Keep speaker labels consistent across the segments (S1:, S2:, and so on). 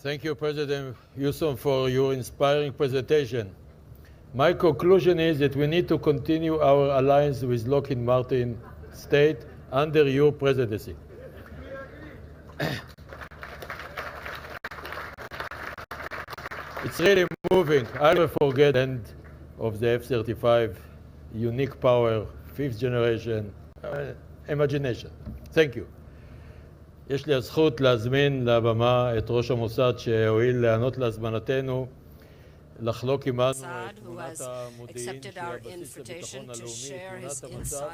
S1: Thank you, President Yossi, for your inspiring presentation. My conclusion is that we need to continue our alliance with Lockheed Martin State under your presidency. It's really moving. I never forget the end of the F-35, unique power, fifth generation, imagination. Thank you. יש לי הזכות להזמין לבמה את ראש המוסד שהואיל לענות להזמנתנו לחלוק עמנו תמונת המודיעין שהיא הבסיס לביטחון הלאומי, תמונת המצב.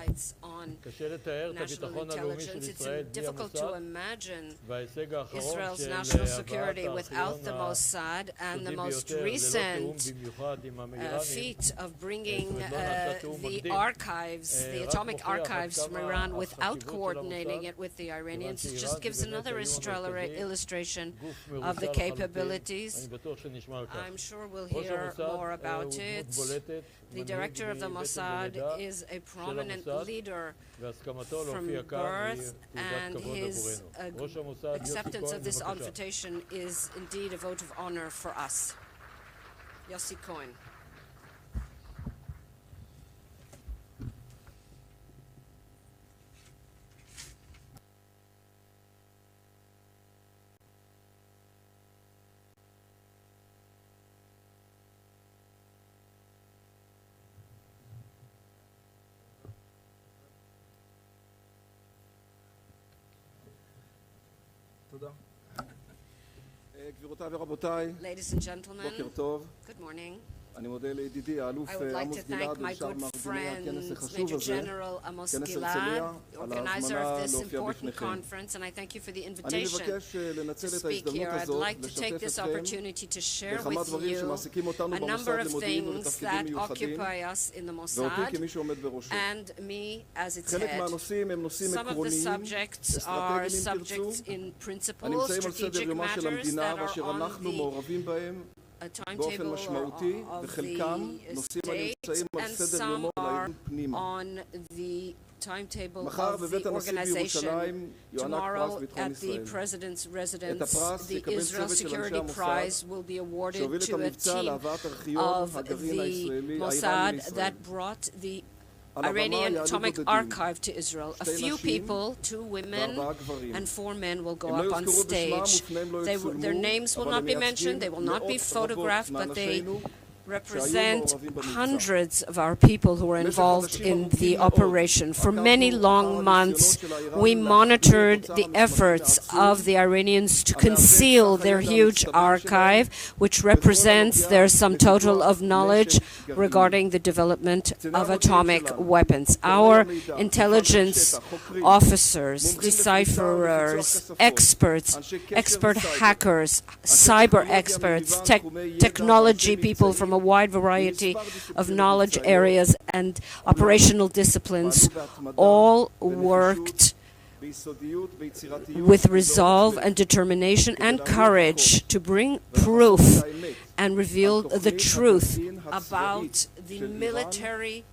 S1: קשה לתאר את הביטחון הלאומי של ישראל בלי המוסד וההישג האחרון של הארכיון הסודי ביותר ללא תיאום במיוחד עם האיראנים.
S2: the atomic archives from Iran without coordinating it with the Iranians. It just gives another illustration of the capabilities. I'm sure we'll hear more about it. The director of the Mossad is a prominent leader from birth, and his acceptance of this invitation is indeed a vote of honor for us. Yossi Cohen. Ladies and gentlemen, good morning. I would like to thank my good friend, Major General Amos Gilad, organizer of this important conference, and I thank you for the invitation to speak here. I'd like to take this opportunity to share with you a number of things that occupy us in the Mossad and me as its head. Some of the subjects are subjects in principle, strategic matters that are on a timetable of the state, and some are on the timetable of the organization. Tomorrow at the President's residence, the Israel Security Prize will be awarded to a team of the Mossad that brought the Iranian Atomic Archive to Israel. A few people, 2 women and 4 men, will go up on stage. Their names will not be mentioned, they will not be photographed, but they represent hundreds of our people who were involved in the operation. For many long months, we monitored the efforts of the Iranians to conceal their huge archive, which represents their sum total of knowledge regarding the development of atomic weapons. Our intelligence officers, decipherers, experts, expert hackers, cyber experts, technology people from a wide variety of knowledge areas and operational disciplines all worked with resolve and determination and courage to bring proof and reveal the truth about the military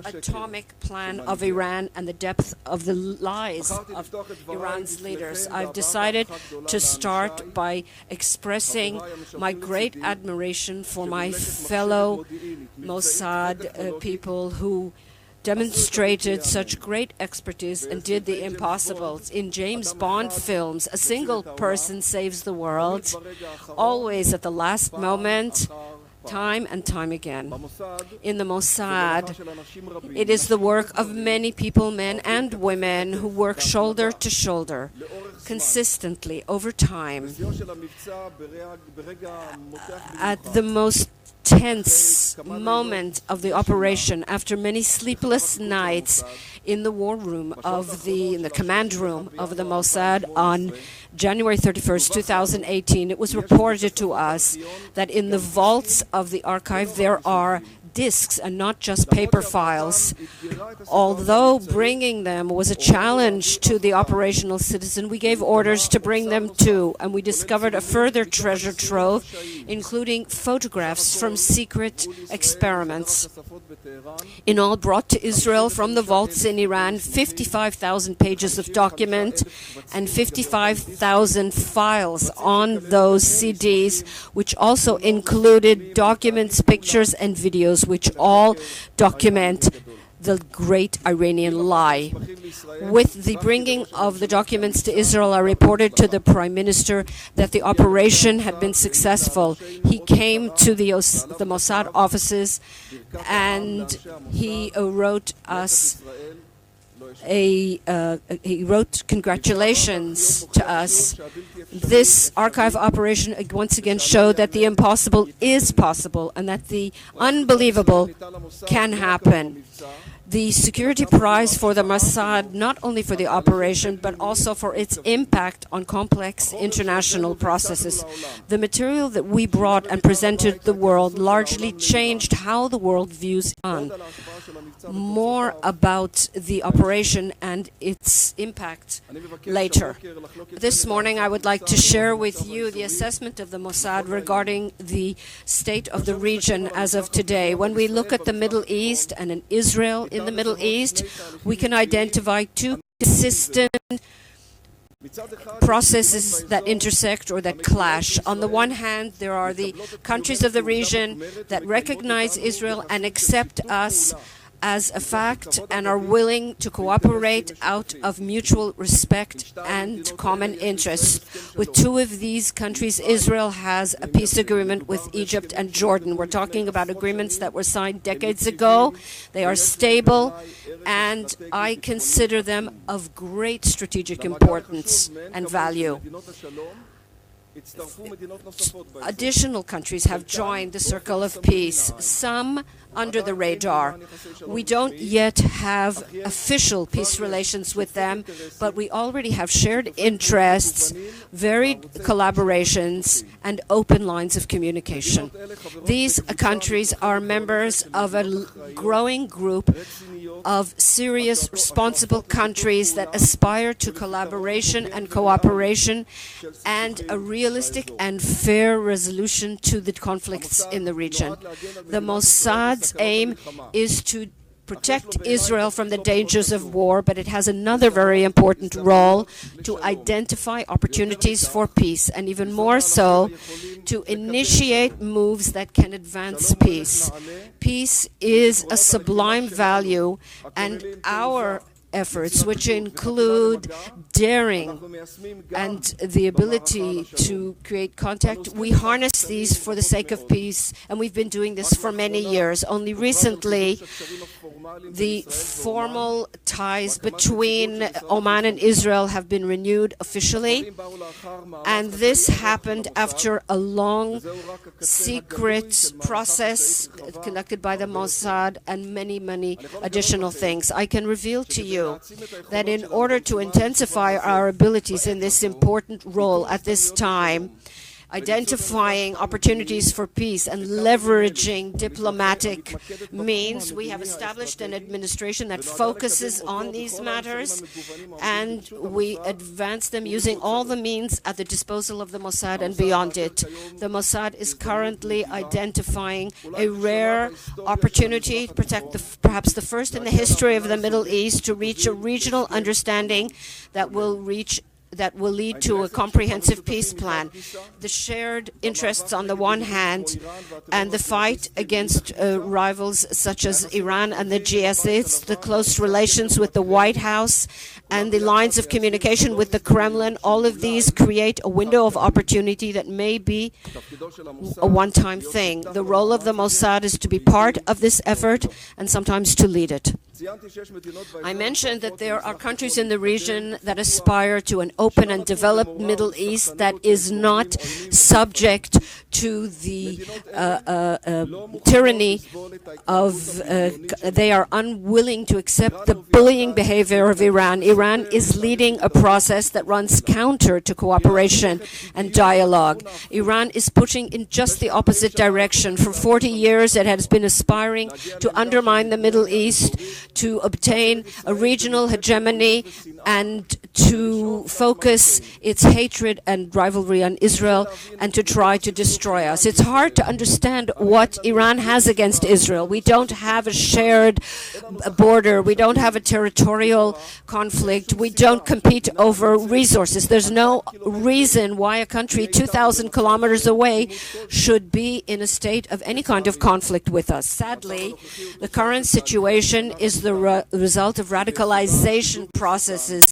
S2: atomic plan of Iran and the depth of the lies of Iran's leaders. I've decided to start by expressing my great admiration for my fellow Mossad people who demonstrated such great expertise and did the impossible. In James Bond films, a single person saves the world, always at the last moment, time and time again. In the Mossad, it is the work of many people, men and women, who work shoulder to shoulder, consistently, over time. At the most tense moment of the operation, after many sleepless nights in the war room in the command room of the Mossad on January 31st, 2018, it was reported to us that in the vaults of the archive there are
S3: discs and not just paper files. Although bringing them was a challenge to the operational citizen, we gave orders to bring them too, and we discovered a further treasure trove, including photographs from secret experiments. In all, brought to Israel from the vaults in Iran, 55,000 pages of document and 55,000 files on those CDs, which also included documents, pictures, and videos, which all document the Great Iranian Lie. With the bringing of the documents to Israel, I reported to the Prime Minister that the operation had been successful. He came to the Mossad offices and he wrote us he wrote congratulations to us. This archive operation once again showed that the impossible is possible and that the unbelievable can happen. The security prize for the Mossad, not only for the operation, but also for its impact on complex international processes. The material that we brought and presented to the world largely changed how the world views Iran. More about the operation and its impact later. This morning, I would like to share with you the assessment of the Mossad regarding the state of the region as of today. When we look at the Middle East and in Israel in the Middle East, we can identify two consistent processes that intersect or that clash. On the one hand, there are the countries of the region that recognize Israel and accept us as a fact and are willing to cooperate out of mutual respect and common interest. With two of these countries, Israel has a peace agreement with Egypt and Jordan. We're talking about agreements that were signed decades ago. They are stable, and I consider them of great strategic importance and value. Additional countries have joined the circle of peace, some under the radar. We don't yet have official peace relations with them, but we already have shared interests, varied collaborations, and open lines of communication. These countries are members of a growing group of serious, responsible countries that aspire to collaboration and cooperation and a realistic and fair resolution to the conflicts in the region. The Mossad's aim is to protect Israel from the dangers of war, but it has another very important role to identify opportunities for peace, and even more so, to initiate moves that can advance peace. Peace is a sublime value, and our efforts, which include daring and the ability to create contact, we harness these for the sake of peace, and we've been doing this for many years. Only recently, the formal ties between Oman and Israel have been renewed officially, and this happened after a long secret process conducted by the Mossad and many, many additional things. I can reveal to you that in order to intensify our abilities in this important role at this time, identifying opportunities for peace and leveraging diplomatic means, we have established an administration that focuses on these matters, and we advance them using all the means at the disposal of the Mossad and beyond it. The Mossad is currently identifying a rare opportunity to protect perhaps the first in the history of the Middle East to reach a regional understanding that will lead to a comprehensive peace plan. The shared interests on the one hand and the fight against rivals such as Iran and the GSIs, the close relations with the White House and the lines of communication with the Kremlin, all of these create a window of opportunity that may be a one-time thing. The role of the Mossad is to be part of this effort and sometimes to lead it. I mentioned that there are countries in the region that aspire to an open and developed Middle East that is not subject to the tyranny of, they are unwilling to accept the bullying behavior of Iran. Iran is leading a process that runs counter to cooperation and dialogue. Iran is pushing in just the opposite direction. For 40 years, it has been aspiring to undermine the Middle East, to obtain a regional hegemony, and to focus its hatred and rivalry on Israel, and to try to destroy us. It's hard to understand what Iran has against Israel. We don't have a shared border. We don't have a territorial conflict. We don't compete over resources. There's no reason why a country 2,000 kilometers away should be in a state of any kind of conflict with us. Sadly, the current situation is the result of radicalization processes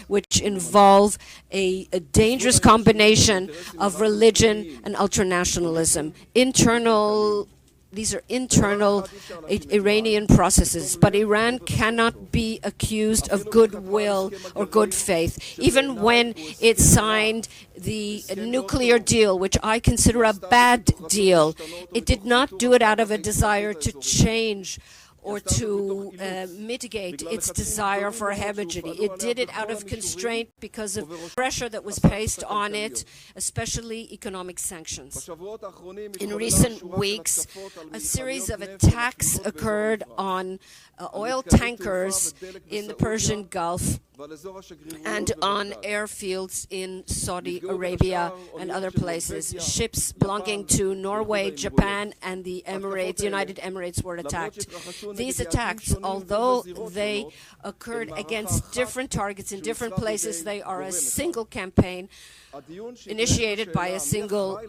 S3: which involve a dangerous combination of religion and ultranationalism. These are internal Iranian processes, but Iran cannot be accused of goodwill or good faith. Even when it signed the nuclear deal, which I consider a bad deal, it did not do it out of a desire to change or to mitigate its desire for hegemony. It did it out of constraint because of pressure that was placed on it, especially economic sanctions. In recent weeks, a series of attacks occurred on oil tankers in the Persian Gulf and on airfields in Saudi Arabia and other places. Ships belonging to Norway, Japan, and the United Emirates were attacked. These attacks, although they occurred against different targets in different places, they are a single campaign initiated by a single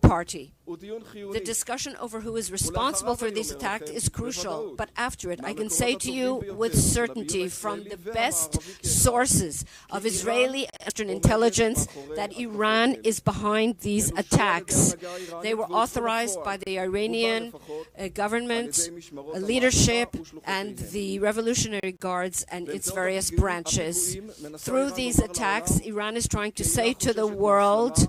S3: party. The discussion over who is responsible for these attacks is crucial, but after it, I can say to you with certainty from the best sources of Israeli intelligence that Iran is behind these attacks. They were authorized by the Iranian government, leadership, and the Revolutionary Guards and its various branches. Through these attacks, Iran is trying to say to the world,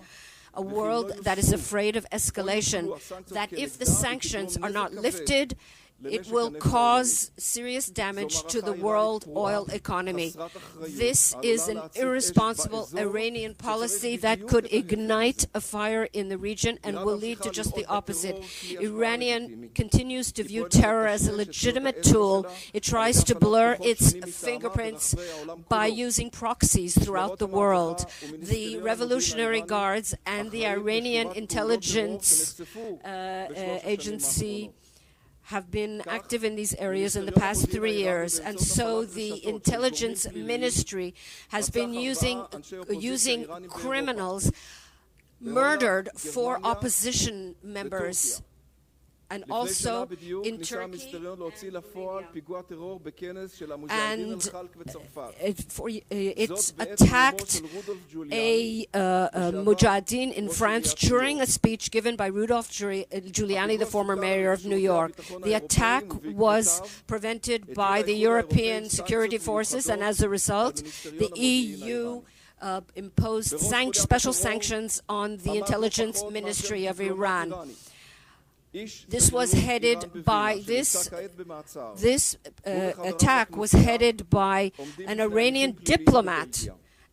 S3: a world that is afraid of escalation, that if the sanctions are not lifted, it will cause serious damage to the world oil economy. This is an irresponsible Iranian policy that could ignite a fire in the region and will lead to just the opposite. Iran continues to view terror as a legitimate tool. It tries to blur its fingerprints by using proxies throughout the world. The Revolutionary Guards and the Iranian intelligence agency have been active in these areas in the past 3 years, and so the intelligence ministry has been using criminals murdered for opposition members, and also in Turkey, and it's attacked a mujahideen in France during a speech given by Rudolph Giuliani, the former mayor of New York. The attack was prevented by the European security forces, and as a result, the EU imposed special sanctions on the intelligence ministry of Iran. This was headed by this attack was headed by an Iranian diplomat,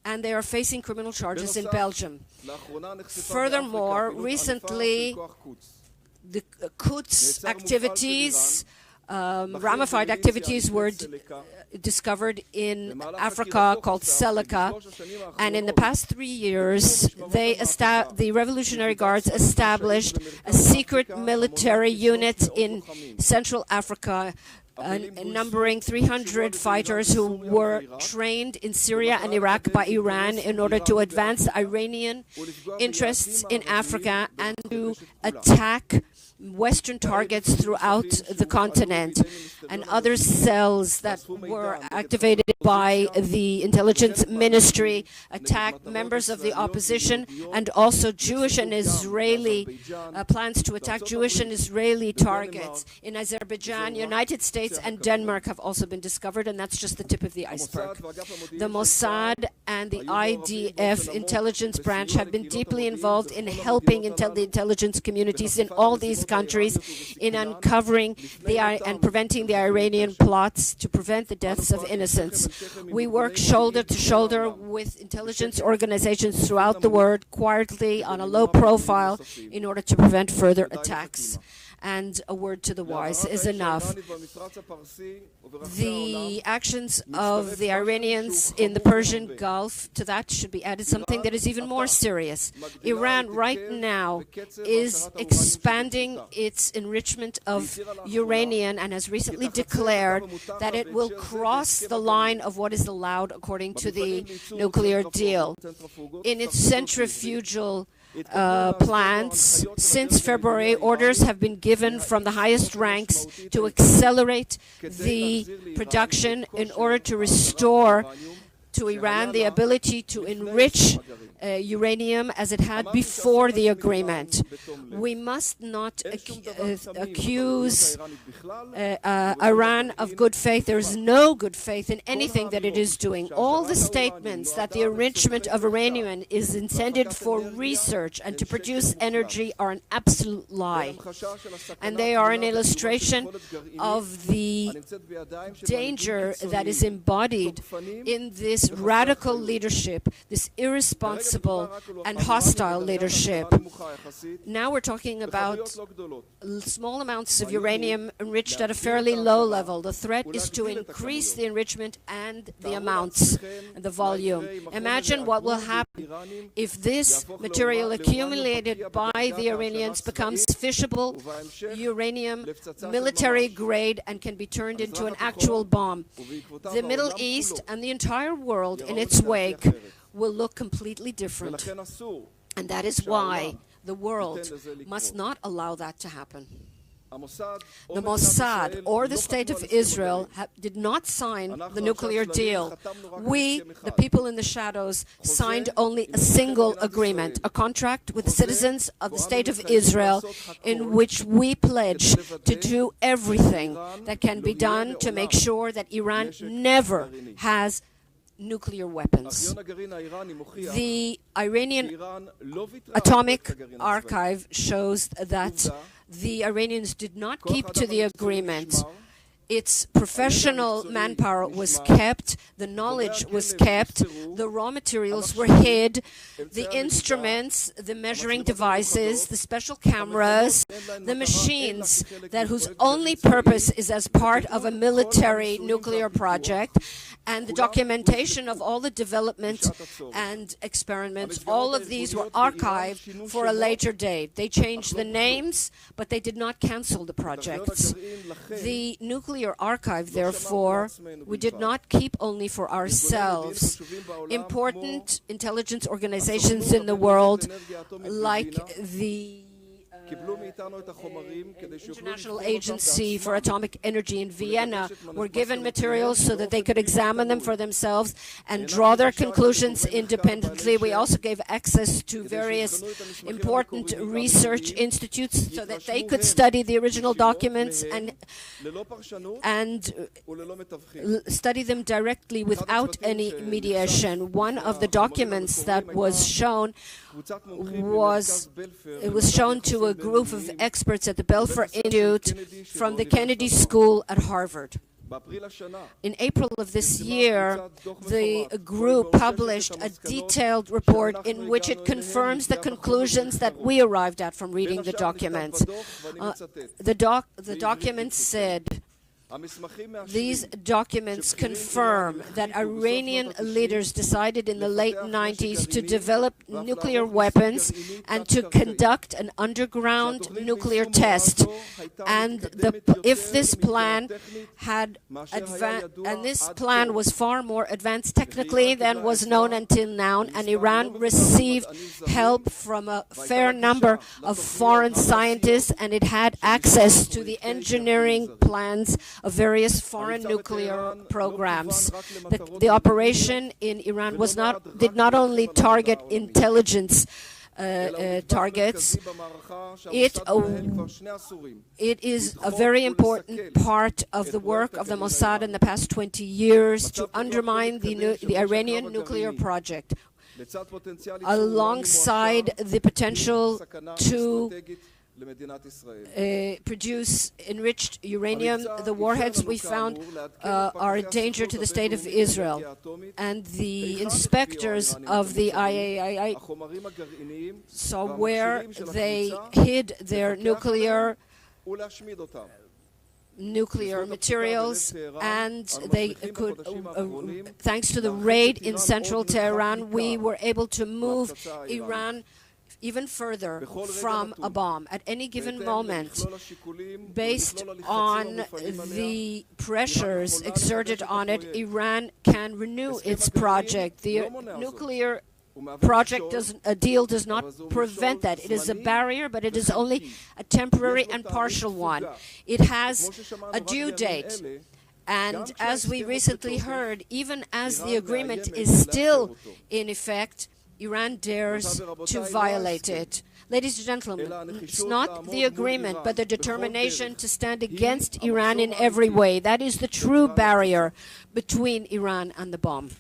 S3: and they are facing criminal charges in Belgium. Furthermore, recently the Quds activities, ramified activities were discovered in Africa called Seleka, and in the past 3 years the Revolutionary Guards established a secret military unit in Central Africa numbering 300 fighters who were trained in Syria and Iraq by Iran in order to advance Iranian interests in Africa and to attack Western targets throughout the continent, and other cells that were activated by the intelligence ministry attacked members of the opposition, and also Jewish and Israeli plans to attack Jewish and Israeli targets in Azerbaijan, United States, and Denmark have also been discovered, and that's just the tip of the iceberg. The Mossad and the IDF intelligence branch have been deeply involved in helping the intelligence communities in all these countries in uncovering and preventing the Iranian plots to prevent the deaths of innocents. We work shoulder to shoulder with intelligence organizations throughout the world, quietly on a low profile, in order to prevent further attacks. And a word to the wise is enough. The actions of the Iranians in the Persian Gulf, to that should be added something that is even more serious. Iran right now is expanding its enrichment of uranium and has recently declared that it will cross the line of what is allowed according to the nuclear deal. In its centrifugal plants, since February, orders have been given from the highest ranks to accelerate the production in order to restore to Iran the ability to enrich uranium as it had before the agreement. We must not accuse Iran of good faith. There is no good faith in anything that it is doing. All the statements that the enrichment of uranium is intended for research and to produce energy are an absolute lie. And they are an illustration of the danger that is embodied in this radical leadership, this irresponsible and hostile leadership. Now we're talking about small amounts of uranium enriched at a fairly low level. The threat is to increase the enrichment and the amounts and the volume. Imagine what will happen if this material accumulated by the Iranians becomes fishable uranium, military grade, and can be turned into an actual bomb. The Middle East and the entire world in its wake will look completely different. And that is why the world must not allow that to happen. The Mossad or the State of Israel did not sign the nuclear deal. We, the people in the shadows, signed only a single agreement, a contract with the citizens of the State of Israel, in which we pledge to do everything that can be done to make sure that Iran never has nuclear weapons. The Iranian Atomic Archive shows that the Iranians did not keep to the agreement. Its professional manpower was kept, the knowledge was kept, the raw materials were hid, the instruments, the measuring devices, the special cameras, the machines whose only purpose is as part of a military nuclear project, and the documentation of all the development and experiments, all of these were archived for a later date. They changed the names, but they did not cancel the projects. The nuclear archive, therefore, we did not keep only for ourselves. Important intelligence organizations in the world, like the International Agency for Atomic Energy in Vienna, were given materials so that they could examine them for themselves and draw their conclusions independently. We also gave access to various important research institutes so that they could study the original documents and study them directly without any mediation. One of the documents that was shown was shown to a group of experts at the Belfer Institute from the Kennedy School at Harvard. In April of this year, the group published a detailed report in which it confirms the conclusions that we arrived at from reading the documents. The document said, These documents confirm that Iranian leaders decided in the late 90s to develop nuclear weapons and to conduct an underground nuclear test. And if this plan had and this plan was far more advanced technically than was known until now, and Iran received help from a fair number of foreign scientists, and it had access to the engineering plans of various foreign nuclear programs. The operation in Iran did not only target intelligence targets. It is a very important part of the work of the Mossad in the past 20 years to undermine the Iranian nuclear project, alongside the potential to produce enriched uranium. The warheads we found are a danger to the state of Israel. And the inspectors of the IAEA saw where they hid their nuclear materials, and they could, thanks to the raid in central Tehran, we were able to move Iran even further from a bomb. At any given moment, based on the pressures exerted on it, Iran can renew its project. The nuclear project deal does not prevent that. It is a barrier, but it is only a temporary and partial one. It has a due date. And as we recently heard, even as the agreement is still in effect, Iran dares to violate it. Ladies and gentlemen, it's not the agreement, but the determination to stand against Iran in every way. That is the true barrier between Iran and the bomb.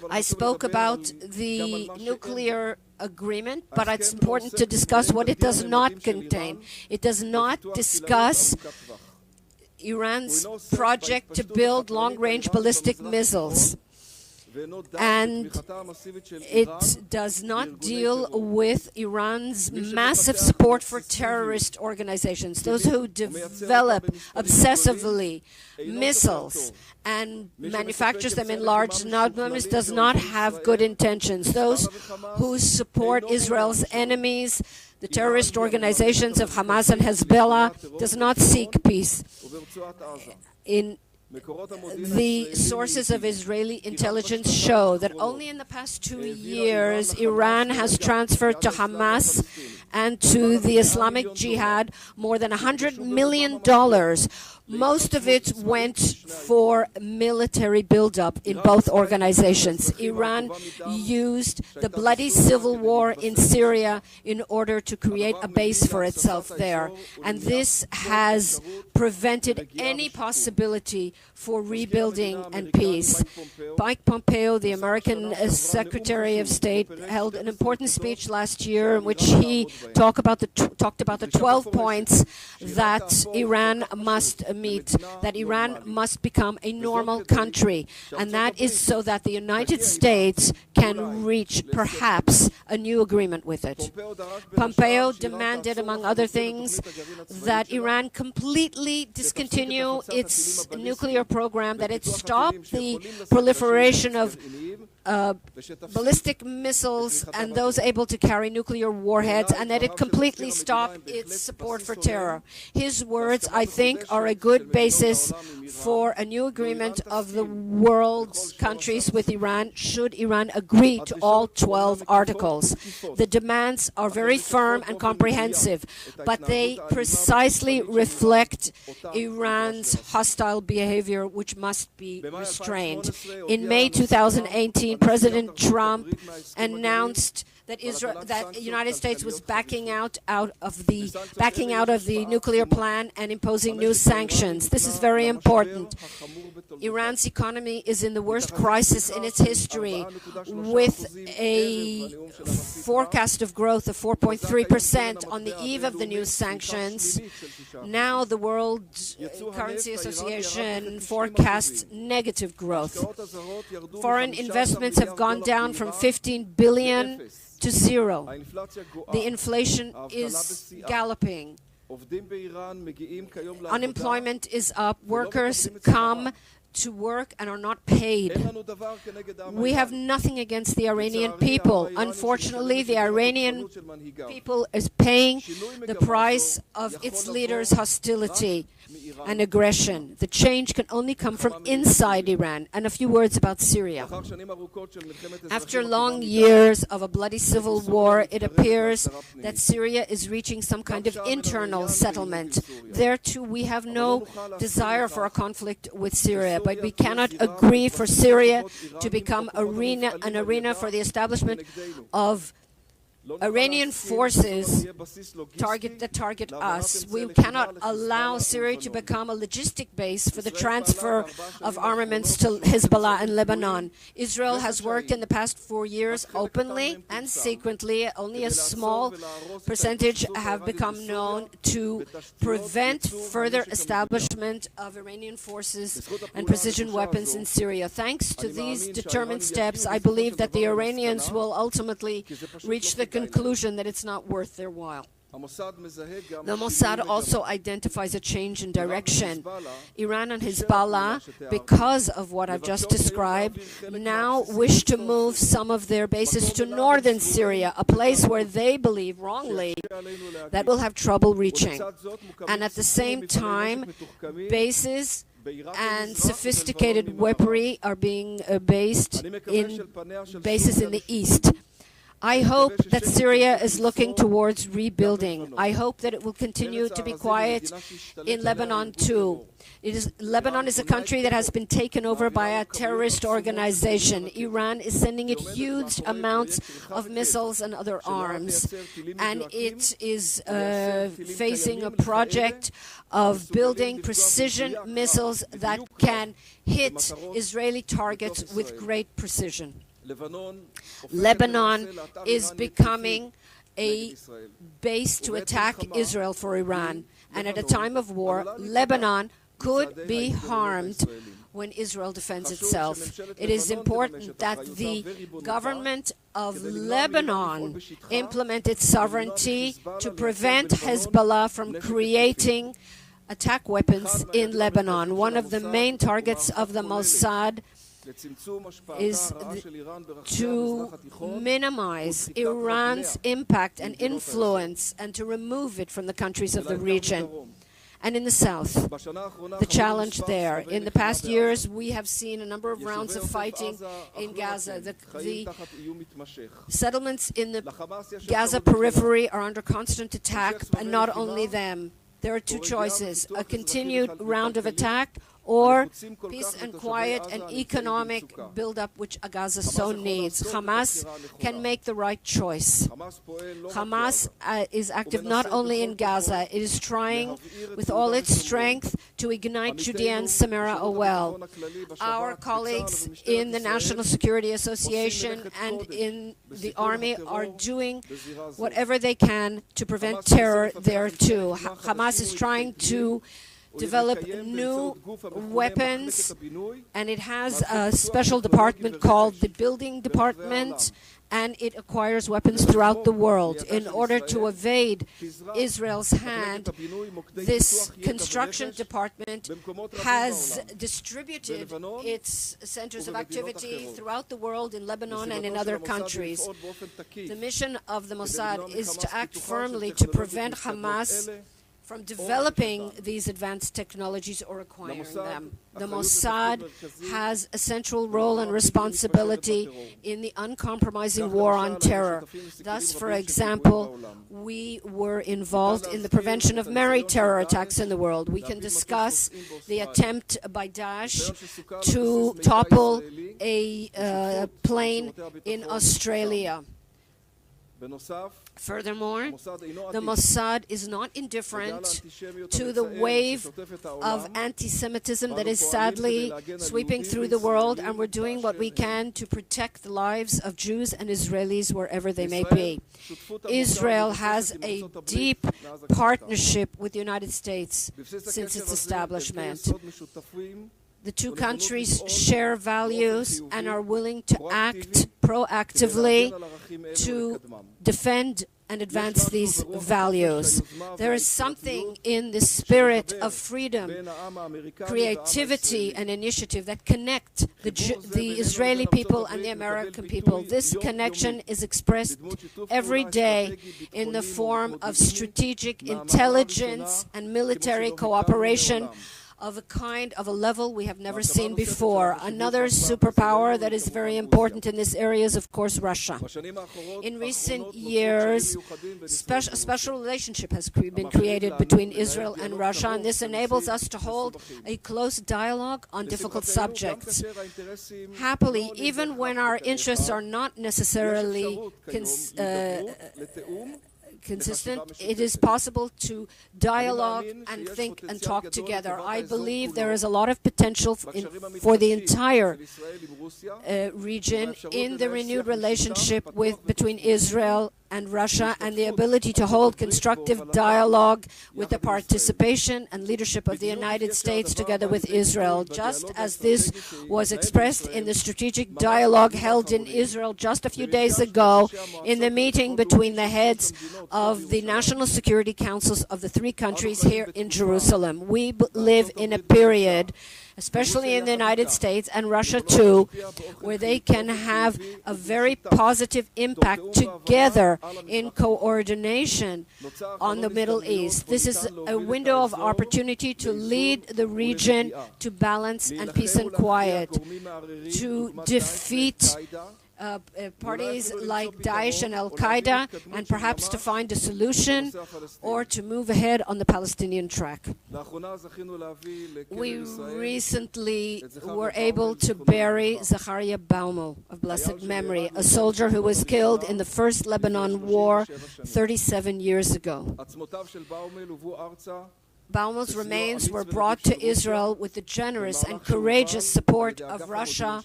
S3: I spoke about the nuclear agreement, but it's important to discuss what it does not contain. It does not discuss Iran's project to build long-range ballistic missiles. And it does not deal with Iran's massive support for terrorist organizations, those who develop obsessively missiles and manufactures them in large numbers, does not have good intentions. Those who support Israel's enemies, the terrorist organizations of Hamas and Hezbollah, does not seek peace. The sources of Israeli intelligence show that only in the past 2 years, Iran has transferred to Hamas and to the Islamic Jihad more than $100 million. Most of it went for military buildup in both organizations. Iran used the bloody civil war in Syria in order to create a base for itself there. And this has prevented any possibility for rebuilding and peace. Mike Pompeo, the American Secretary of State, held an important speech last year in which he talked about the 12 points that Iran must meet, that Iran must become a normal country, and that is so that the United States can reach perhaps a new agreement with it. Pompeo demanded, among other things, that Iran completely discontinue its nuclear program, that it stop the proliferation of ballistic missiles and those able to carry nuclear warheads, and that it completely stop its support for terror. His words, I think, are a good basis for a new agreement of the world's countries with Iran, should Iran agree to all 12 articles. The demands are very firm and comprehensive, but they precisely reflect Iran's hostile behavior, which must be restrained. In May 2018, President Trump announced that the United States was backing out of the nuclear plan and imposing new sanctions. This is very important. Iran's economy is in the worst crisis in its history, with a forecast of growth of 4.3% on the eve of the new sanctions. Now the World Currency Association forecasts negative growth. Foreign investments have gone down from 15 billion to zero. The inflation is galloping. Unemployment is up. Workers come to work and are not paid. We have nothing against the Iranian people. Unfortunately, the Iranian people is paying the price of its leaders' hostility and aggression. The change can only come from inside Iran. And a few words about Syria. After long years of a bloody civil war, it appears that Syria is reaching some kind of internal settlement. There too, we have no desire for a conflict with Syria, but we cannot agree for Syria to become an arena for the establishment of Iranian forces that target us. We cannot allow Syria to become a logistic base for the transfer of armaments to Hezbollah in Lebanon. Israel has worked in the past 4 years openly and secretly. Only a small percentage have become known to prevent further establishment of Iranian forces and precision weapons in Syria. Thanks to these determined steps, I believe that the Iranians will ultimately reach the conclusion that it's not worth their while. The Mossad also identifies a change in direction. Iran and Hezbollah, because of what I've just described, now wish to move some of their bases to northern Syria, a place where they believe, wrongly, that we'll have trouble reaching. And at the same time, bases and sophisticated weaponry are being based in bases in the east. I hope that Syria is looking towards rebuilding. I hope that it will continue to be quiet in Lebanon too. Lebanon is a country that has been taken over by a terrorist organization. Iran is sending it huge amounts of missiles and other arms. And it is facing a project of building precision missiles that can hit Israeli targets with great precision. Lebanon is becoming a base to attack Israel for Iran. And at a time of war, Lebanon could be harmed when Israel defends itself. It is important that the government of Lebanon implement its sovereignty to prevent Hezbollah from creating attack weapons in Lebanon. One of the main targets of the Mossad is to minimize Iran's impact and influence and to remove it from the countries of the region. And in the south, the challenge there. In the past years, we have seen a number of rounds of fighting in Gaza. The settlements in the Gaza periphery are under constant attack, and not only them. There are two choices: a continued round of attack, or peace and quiet and economic build-up which Gaza so needs. Hamas can make the right choice. Hamas is active not only in Gaza, it is trying with all its strength to ignite Judea and Samaria as well. Our colleagues in the National Security Association and in the army are doing whatever they can to prevent terror there too. Hamas is trying to develop new weapons, and it has a special department called the Building Department, and it acquires weapons throughout the world. In order to evade Israel's hand, this construction department has distributed its centers of activity throughout the world, in Lebanon and in other countries. The mission of the Mossad is to act firmly to prevent Hamas from developing these advanced technologies or acquiring them. The Mossad has a central role and responsibility in the uncompromising war on terror. Thus, for example, we were involved in the prevention of many terror attacks in the world. We can discuss the attempt by Daesh to topple a plane in Australia. Furthermore, the Mossad is not indifferent to the wave of anti-Semitism that is sadly sweeping through the world, and we're doing what we can to protect the lives of Jews and Israelis wherever they may be. Israel has a deep partnership with the United States since its establishment. The two countries share values and are willing to act proactively to defend and advance these values. There is something in the spirit of freedom, creativity, and initiative that connect the Israeli people and the American people. This connection is expressed every day in the form of strategic intelligence and military cooperation of a level we have never seen before. Another superpower that is very important in this area is, of course, Russia. In recent years, a special relationship has been created between Israel and Russia, and this enables us to hold a close dialogue on difficult subjects. Happily, even when our interests are not necessarily consistent, it is possible to dialogue and think and talk together. I believe there is a lot of potential for the entire region in the renewed relationship between Israel and Russia, and the ability to hold constructive dialogue with the participation and leadership of the United States together with Israel, just as this was expressed in the strategic dialogue held in Israel just a few days ago in the meeting between the heads of the National Security Councils of the three countries here in Jerusalem. We live in a period, especially in the United States and Russia too, where they can have a very positive impact together in coordination on the Middle East. This is a window of opportunity to lead the region to balance and peace and quiet, to defeat parties like Daesh and Al-Qaeda, and perhaps to find a solution or to move ahead on the Palestinian track. We recently were able to bury Herzliya Baumel of blessed memory, a soldier who was killed in the First Lebanon War 37 years ago. Baumel's remains were brought to Israel with the generous and courageous support of Russia,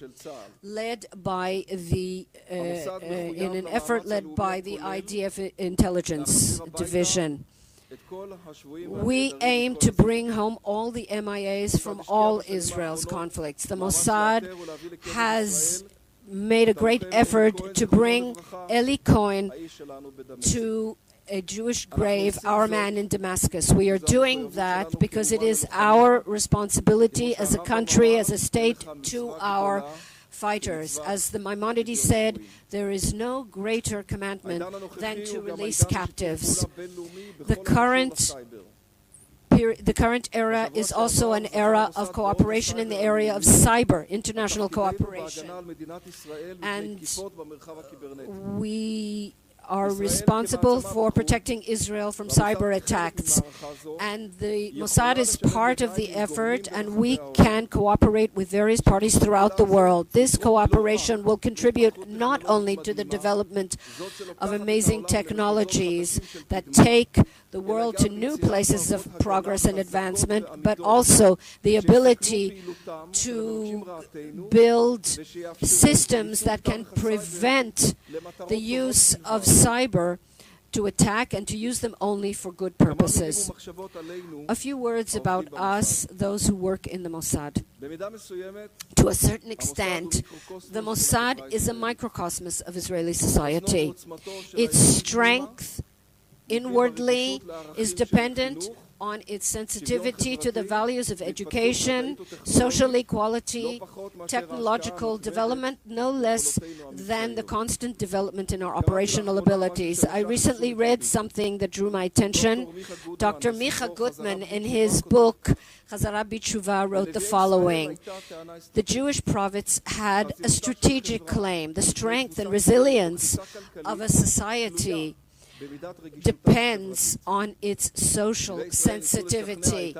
S3: led by in an effort led by the IDF intelligence division. We aim to bring home all the MIAs from all Israel's conflicts. The Mossad has made a great effort to bring Eli Cohen to a Jewish grave, our man in Damascus. We are doing that because it is our responsibility as a country, as a state, to our fighters. As the Maimonides said, there is no greater commandment than to release captives. The current era is also an era of cooperation in the area of cyber, international cooperation. And we are responsible for protecting Israel from cyber attacks. And the Mossad is part of the effort, and we can cooperate with various parties throughout the world. This cooperation will contribute not only to the development of amazing technologies that take the world to new places of progress and advancement, but also the ability to build systems that can prevent the use of cyber to attack and to use them only for good purposes. A few words about us, those who work in the Mossad. To a certain extent, the Mossad is a microcosmos of Israeli society. Its strength inwardly is dependent on its sensitivity to the values of education, social equality, technological development, no less than the constant development in our operational abilities. I recently read something that drew my attention. Dr. Micha Gutman, in his book, Chazara B'Tshuva, wrote the following: the Jewish prophets had a strategic claim. The strength and resilience of a society depends on its social sensitivity.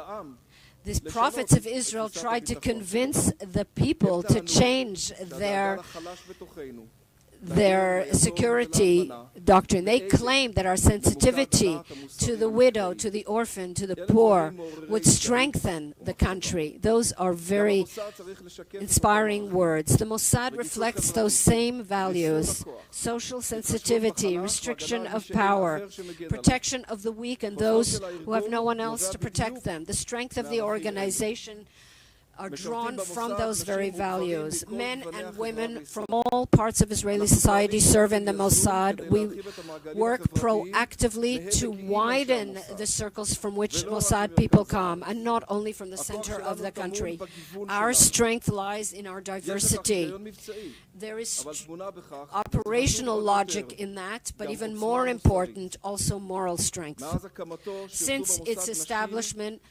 S3: These prophets of Israel tried to convince the people to change their security doctrine. They claimed that our sensitivity to the widow, to the orphan, to the poor would strengthen the country. Those are very inspiring words. The Mossad reflects those same values: social sensitivity, restriction of power, protection of the weak and those who have no one else to protect them. The strength of the organization are drawn from those very values. Men and women from all parts of Israeli society serve in the Mossad. We work proactively to widen the circles from which Mossad people come, and not only from the center of the country. Our strength lies in our diversity. There is operational logic in that, but even more important, also moral strength. Since its establishment,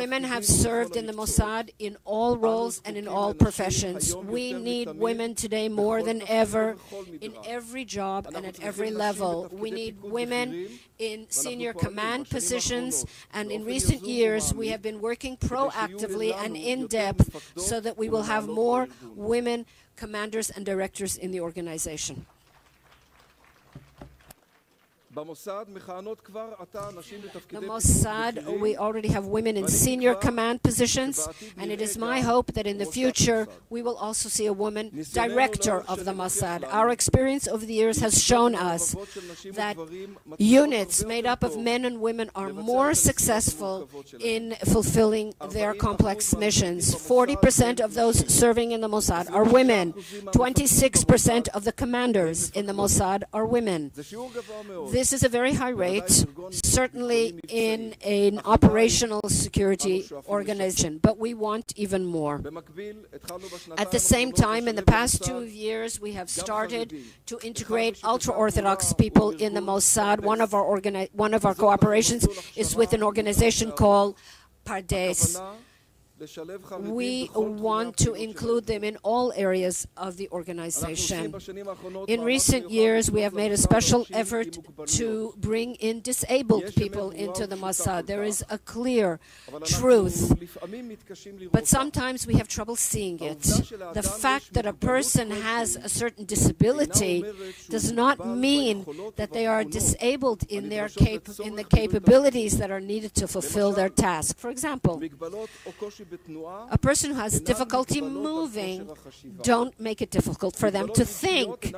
S3: women have served in the Mossad in all roles and in all professions. We need women today more than ever in every job and at every level. We need women in senior command positions, and in recent years we have been working proactively and in depth so that we will have more women commanders and directors in the organization. The Mossad, we already have women in senior command positions, and it is my hope that in the future we will also see a woman director of the Mossad. Our experience over the years has shown us that units made up of men and women are more successful in fulfilling their complex missions. 40% of those serving in the Mossad are women. 26% of the commanders in the Mossad are women. This is a very high rate, certainly in an operational security organization, but we want even more. At the same time, in the past 2 years, we have started to integrate ultra-Orthodox people in the Mossad. One of our cooperations is with an organization called Pardes. We want to include them in all areas of the organization. In recent years, we have made a special effort to bring in disabled people into the Mossad. There is a clear truth, but sometimes we have trouble seeing it. The fact that a person has a certain disability does not mean that they are disabled in the capabilities that are needed to fulfill their task. For example, a person who has difficulty moving, don't make it difficult for them to think.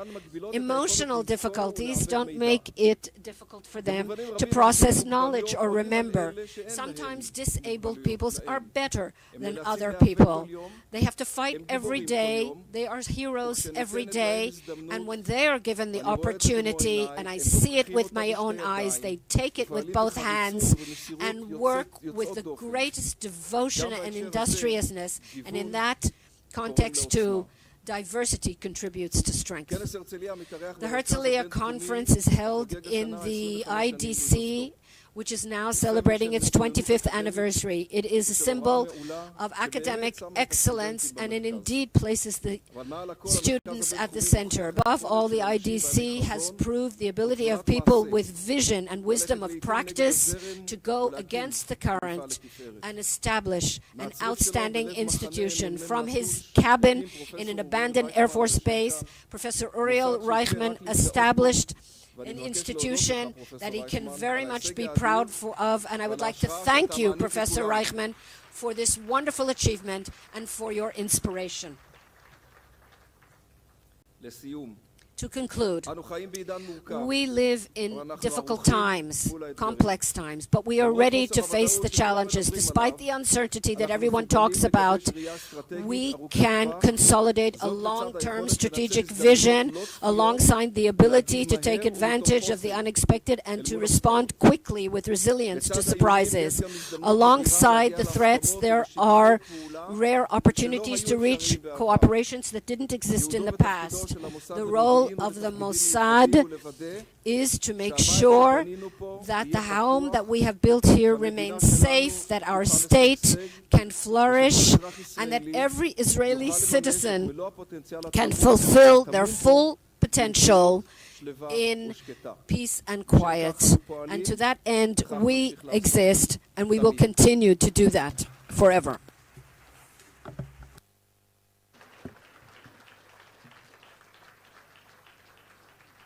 S3: Emotional difficulties don't make it difficult for them to process knowledge or remember. Sometimes disabled people are better than other people. They have to fight every day. They are heroes every day. And when they are given the opportunity, and I see it with my own eyes, they take it with both hands and work with the greatest devotion and industriousness. And in that context, too, diversity contributes to strength. The Herzliya conference is held in the IDC, which is now celebrating its 25th anniversary. It is a symbol of academic excellence, and it indeed places the students at the center. Above all, the IDC has proved the ability of people with vision and wisdom of practice to go against the current and establish an outstanding institution. From his cabin in an abandoned Air Force base, Professor Uriel Reichman established an institution that he can very much be proud of, and I would like to thank you, Professor Reichman, for this wonderful achievement and for your inspiration. To conclude, we live in difficult times, complex times, but we are ready to face the challenges. Despite the uncertainty that everyone talks about, we can consolidate a long-term strategic vision alongside the ability to take advantage of the unexpected and to respond quickly with resilience to surprises. Alongside the threats, there are rare opportunities to reach cooperations that didn't exist in the past. The role of the Mossad is to make sure that the home that we have built here remains safe, that our state can flourish, and that every Israeli citizen can fulfill their full potential in peace and quiet. And to that end, we exist, and we will continue to do that forever.